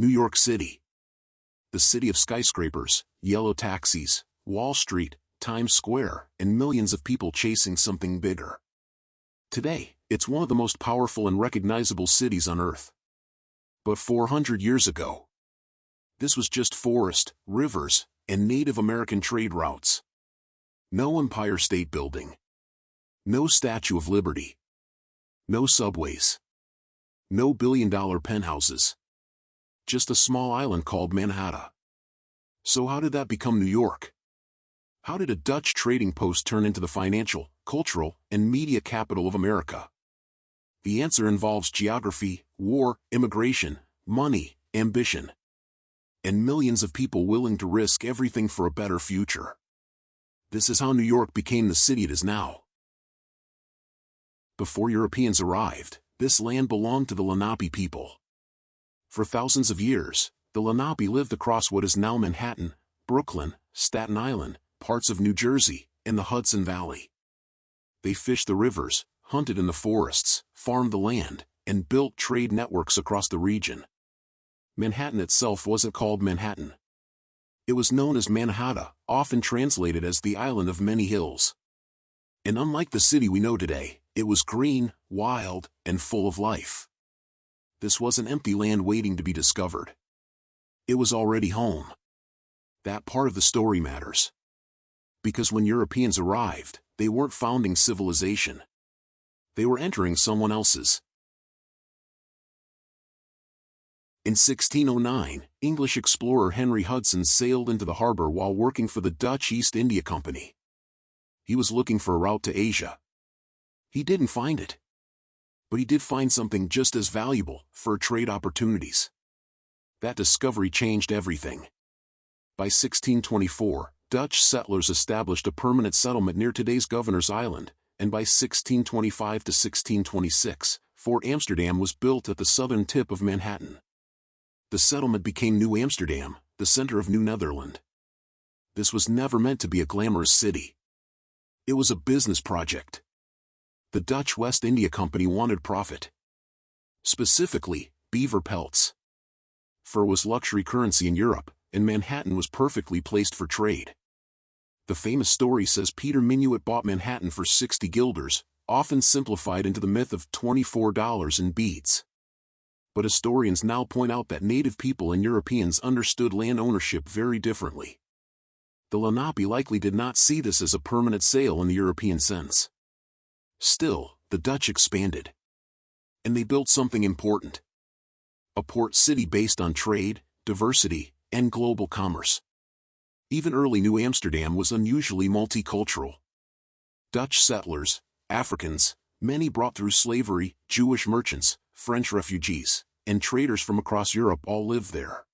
New York City. The city of skyscrapers, yellow taxis, Wall Street, Times Square, and millions of people chasing something bigger. Today, it's one of the most powerful and recognizable cities on Earth. But 400 years ago, this was just forest, rivers, and Native American trade routes. No Empire State Building. No Statue of Liberty. No subways. No billion-dollar penthouses. Just a small island called Manhattan. So how did that become New York? How did a Dutch trading post turn into the financial, cultural, and media capital of America? The answer involves geography, war, immigration, money, ambition, and millions of people willing to risk everything for a better future. This is how New York became the city it is now. Before Europeans arrived, this land belonged to the Lenape people. For thousands of years, the Lenape lived across what is now Manhattan, Brooklyn, Staten Island, parts of New Jersey, and the Hudson Valley. They fished the rivers, hunted in the forests, farmed the land, and built trade networks across the region. Manhattan itself wasn't called Manhattan. It was known as Mannahatta, often translated as the island of many hills. And unlike the city we know today, it was green, wild, and full of life. This wasn't empty land waiting to be discovered. It was already home. That part of the story matters. Because when Europeans arrived, they weren't founding civilization. They were entering someone else's. In 1609, English explorer Henry Hudson sailed into the harbor while working for the Dutch East India Company. He was looking for a route to Asia. He didn't find it. But he did find something just as valuable: fur trade opportunities. That discovery changed everything. By 1624, Dutch settlers established a permanent settlement near today's Governor's Island, and by 1625 to 1626, Fort Amsterdam was built at the southern tip of Manhattan. The settlement became New Amsterdam, the center of New Netherland. This was never meant to be a glamorous city. It was a business project. The Dutch West India Company wanted profit. Specifically, beaver pelts. Fur was luxury currency in Europe, and Manhattan was perfectly placed for trade. The famous story says Peter Minuit bought Manhattan for 60 guilders, often simplified into the myth of $24 in beads. But historians now point out that native people and Europeans understood land ownership very differently. The Lenape likely did not see this as a permanent sale in the European sense. Still, the Dutch expanded. And they built something important. A port city based on trade, diversity, and global commerce. Even early New Amsterdam was unusually multicultural. Dutch settlers, Africans, many brought through slavery, Jewish merchants, French refugees, and traders from across Europe all lived there.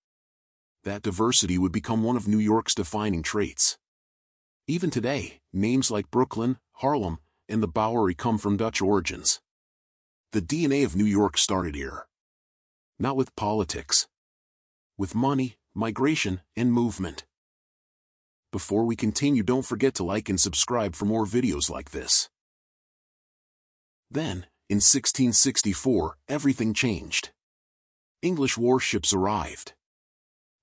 That diversity would become one of New York's defining traits. Even today, names like Brooklyn, Harlem, and the Bowery come from Dutch origins. The DNA of New York started here. Not with politics. With money, migration, and movement. Before we continue, don't forget to like and subscribe for more videos like this. Then, in 1664, everything changed. English warships arrived.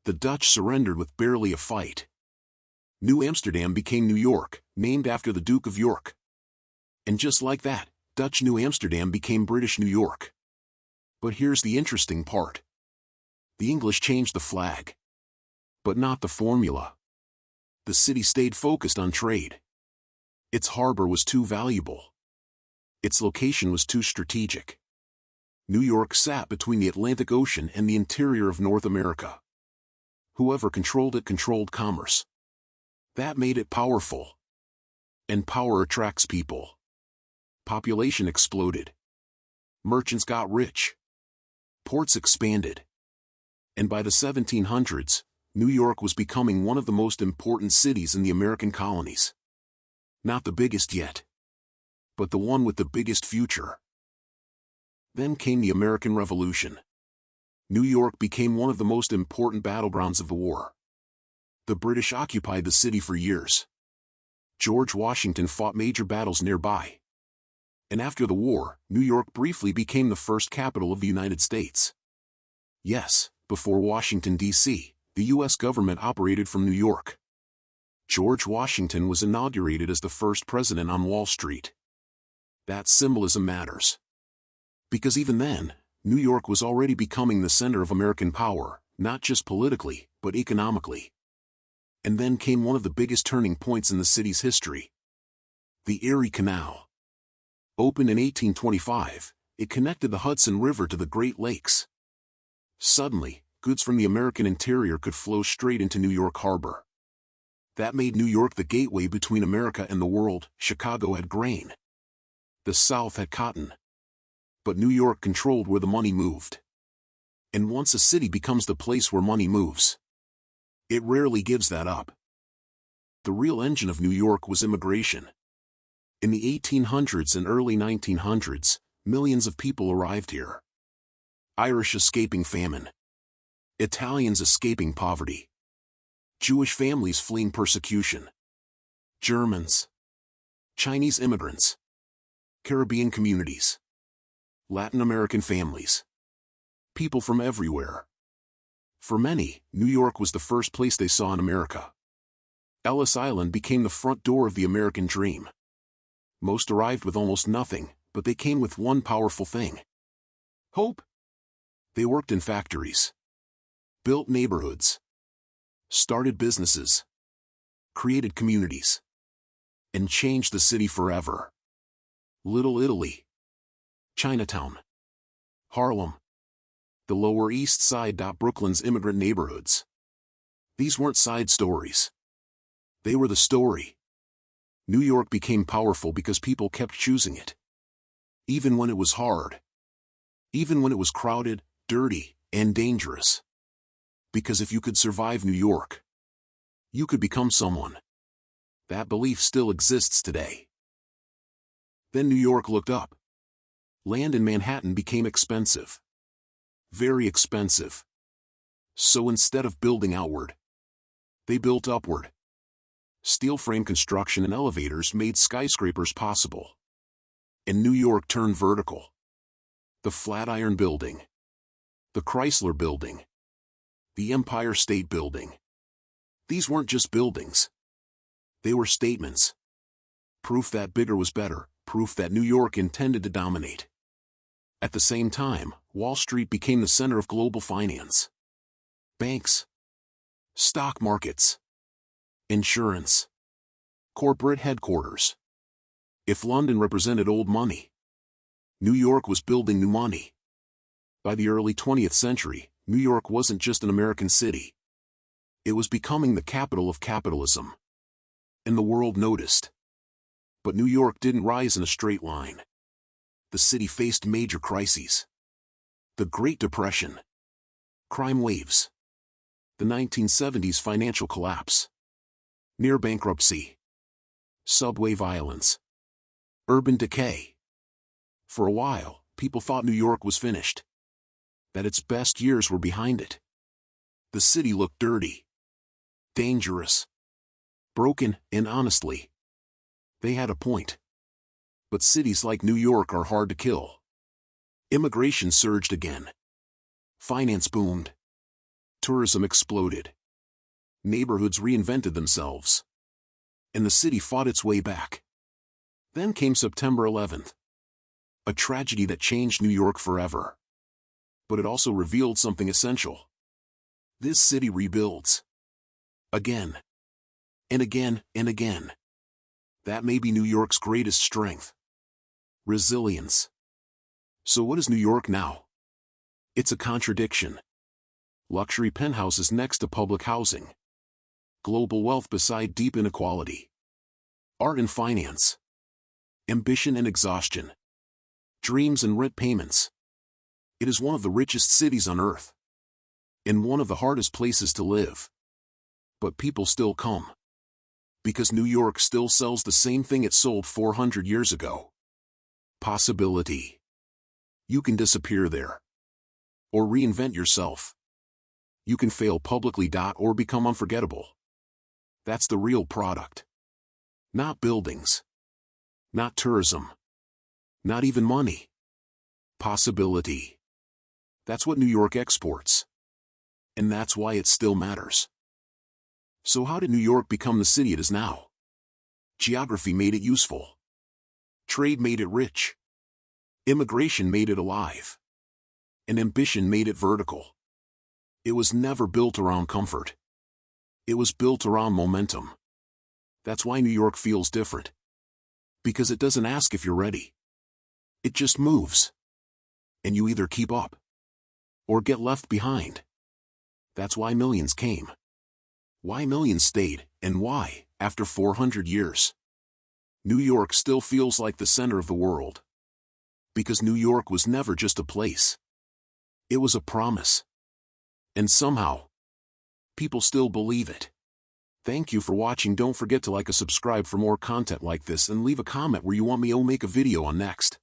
The Dutch surrendered with barely a fight. New Amsterdam became New York, named after the Duke of York. And just like that, Dutch New Amsterdam became British New York. But here's the interesting part. The English changed the flag. But not the formula. The city stayed focused on trade. Its harbor was too valuable. Its location was too strategic. New York sat between the Atlantic Ocean and the interior of North America. Whoever controlled it controlled commerce. That made it powerful. And power attracts people. Population exploded. Merchants got rich. Ports expanded. And by the 1700s, New York was becoming one of the most important cities in the American colonies. Not the biggest yet, but the one with the biggest future. Then came the American Revolution. New York became one of the most important battlegrounds of the war. The British occupied the city for years. George Washington fought major battles nearby. And after the war, New York briefly became the first capital of the United States. Yes, Before Washington, D.C., the U.S. government operated from New York. George Washington was inaugurated as the first president on Wall Street. That symbolism matters. Because even then, New York was already becoming the center of American power, not just politically, but economically. And then came one of the biggest turning points in the city's history. The Erie Canal. Opened in 1825, it connected the Hudson River to the Great Lakes. Suddenly, goods from the American interior could flow straight into New York Harbor. That made New York the gateway between America and the world. Chicago had grain. The South had cotton. But New York controlled where the money moved. And once a city becomes the place where money moves, it rarely gives that up. The real engine of New York was immigration. In the 1800s and early 1900s, millions of people arrived here. Irish escaping famine. Italians escaping poverty. Jewish families fleeing persecution. Germans. Chinese immigrants. Caribbean communities. Latin American families. People from everywhere. For many, New York was the first place they saw in America. Ellis Island became the front door of the American dream. Most arrived with almost nothing, but they came with one powerful thing: hope. They worked in factories, built neighborhoods, started businesses, created communities, and changed the city forever. Little Italy, Chinatown, Harlem, the Lower East Side. Brooklyn's immigrant neighborhoods. These weren't side stories. They were the story. New York became powerful because people kept choosing it. Even when it was hard. Even when it was crowded, dirty, and dangerous. Because if you could survive New York, you could become someone. That belief still exists today. Then New York looked up. Land in Manhattan became expensive. Very expensive. So instead of building outward, they built upward. Steel frame construction and elevators made skyscrapers possible. And New York turned vertical. The Flatiron Building. The Chrysler Building. The Empire State Building. These weren't just buildings. They were statements. Proof that bigger was better, proof that New York intended to dominate. At the same time, Wall Street became the center of global finance. Banks. Stock markets. Insurance. Corporate headquarters. If London represented old money, New York was building new money. By the early 20th century, New York wasn't just an American city. It was becoming the capital of capitalism. And the world noticed. But New York didn't rise in a straight line. The city faced major crises. The Great Depression. Crime waves. The 1970s financial collapse. Near bankruptcy. Subway violence. Urban decay. For a while, people thought New York was finished. That its best years were behind it. The city looked dirty. Dangerous. Broken, and honestly, they had a point. But cities like New York are hard to kill. Immigration surged again. Finance boomed. Tourism exploded. Neighborhoods reinvented themselves. And the city fought its way back. Then came September 11th. A tragedy that changed New York forever. But it also revealed something essential. This city rebuilds. Again. And again, and again. That may be New York's greatest strength. Resilience. So what is New York now? It's a contradiction. Luxury penthouses next to public housing. Global wealth beside deep inequality. Art and finance. Ambition and exhaustion. Dreams and rent payments. It is one of the richest cities on earth. And one of the hardest places to live. But people still come. Because New York still sells the same thing it sold 400 years ago. Possibility. You can disappear there. Or reinvent yourself. You can fail publicly. Or become unforgettable. That's the real product. Not buildings. Not tourism. Not even money. Possibility. That's what New York exports. And that's why it still matters. So how did New York become the city it is now? Geography made it useful. Trade made it rich. Immigration made it alive. And ambition made it vertical. It was never built around comfort. It was built around momentum. That's why New York feels different. Because it doesn't ask if you're ready. It just moves. And you either keep up or get left behind. That's why millions came. Why millions stayed, and why, after 400 years, New York still feels like the center of the world. Because New York was never just a place. It was a promise. And somehow, people still believe it. Thank you for watching. Don't forget to like and subscribe for more content like this, and leave a comment where you want me to make a video on next.